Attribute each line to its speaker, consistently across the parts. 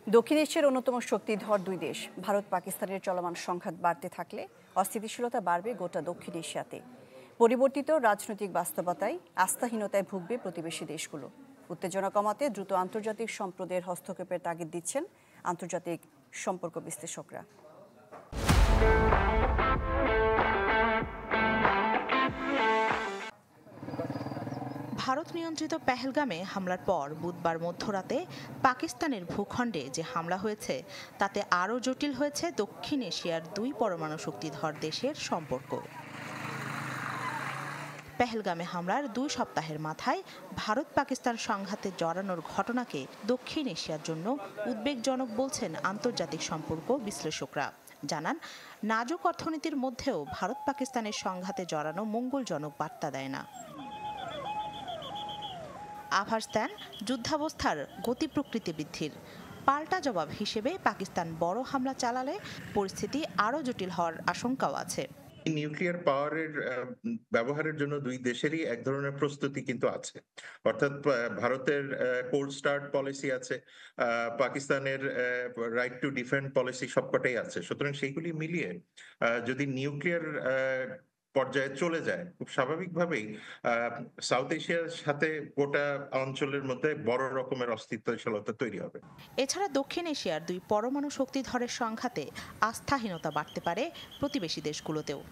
Speaker 1: দক্ষিণ এশিয়ার অন্যতম শক্তিধর দুই দেশ ভারত পাকিস্তানের চলমান সংঘাত বাড়তে থাকলে অস্থিতিশীলতা বাড়বে গোটা দক্ষিণ এশিয়াতে। পরিবর্তিত রাজনৈতিক বাস্তবতায় আস্থাহীনতায় ভুগবে প্রতিবেশী দেশগুলো। উত্তেজনা কমাতে দ্রুত আন্তর্জাতিক সম্প্রদায়ের হস্তক্ষেপের তাগিদ দিচ্ছেন আন্তর্জাতিক সম্পর্ক বিশ্লেষকরা।
Speaker 2: ভারত নিয়ন্ত্রিত পেহেলগামে হামলার পর বুধবার মধ্যরাতে পাকিস্তানের ভূখণ্ডে যে হামলা হয়েছে তাতে আরও জটিল হয়েছে দক্ষিণ এশিয়ার দুই পরমাণু শক্তিধর দেশের সম্পর্ক। পেহেলগামে হামলার 2 সপ্তাহের মাথায় ভারত পাকিস্তান সংঘাতে জড়ানোর ঘটনাকে দক্ষিণ এশিয়ার জন্য উদ্বেগজনক বলছেন আন্তর্জাতিক সম্পর্ক বিশ্লেষকরা। জানান, নাজুক অর্থনীতির মধ্যেও ভারত পাকিস্তানের সংঘাতে জড়ানো মঙ্গলজনক বার্তা দেয় না। আভাস দেন যুদ্ধাবস্থার গতি প্রকৃতি বৃদ্ধির। পাল্টা জবাব হিসেবে পাকিস্তান বড় হামলা চালালে পরিস্থিতি আরও জটিল হওয়ার আশঙ্কাও আছে।
Speaker 3: নিউক্লিয়ার পাওয়ারের ব্যবহারের জন্য দুই দেশেরই এক ধরনের প্রস্তুতি কিন্তু আছে। অর্থাৎ ভারতের কোল্ড স্টার্ট পলিসি আছে, পাকিস্তানের রাইট টু ডিফেন্ড পলিসি, সবকটাই আছে। সুতরাং সেইগুলি মিলিয়ে যদি নিউক্লিয়ার পর্যায়ে চলে যায়, খুব স্বাভাবিকভাবেই সাউথ এশিয়ার সাথে গোটা অঞ্চলের মধ্যে বড় রকমের অস্থিতিশীলতা তৈরি হবে।
Speaker 2: এছাড়া দক্ষিণ এশিয়ার দুই পরমাণু শক্তিধরের সংঘাতে আস্থাহীনতা বাড়তে পারে প্রতিবেশী দেশগুলোতেও।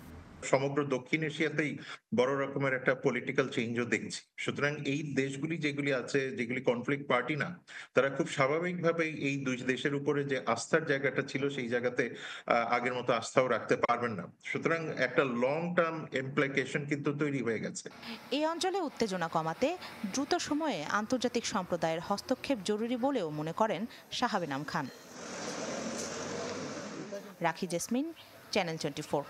Speaker 3: সমগ্র দক্ষিণ এশিয়াতেই বড় রকমের একটা পলিটিক্যাল চেঞ্জও দেখছি। সুতরাং এই দেশগুলি যেগুলি আছে, যেগুলি কনফ্লিক্ট পার্টি না, তারা খুব স্বাভাবিকভাবেই এই দুই দেশের উপরে যে আস্থার জায়গাটা ছিল সেই জায়গাতে আগের মতো আস্থাও রাখতে পারবেন না। সুতরাং একটা লং টার্ম ইমপ্লিকেশন কিন্তু তৈরি হয়ে গেছে।
Speaker 2: এই অঞ্চলে উত্তেজনা কমাতে দ্রুত সময়ে আন্তর্জাতিক সম্প্রদায়ের হস্তক্ষেপ জরুরি বলেও মনে করেন শাহাব ইনাম খান। রাখি জেসমিন, চ্যানেল 24।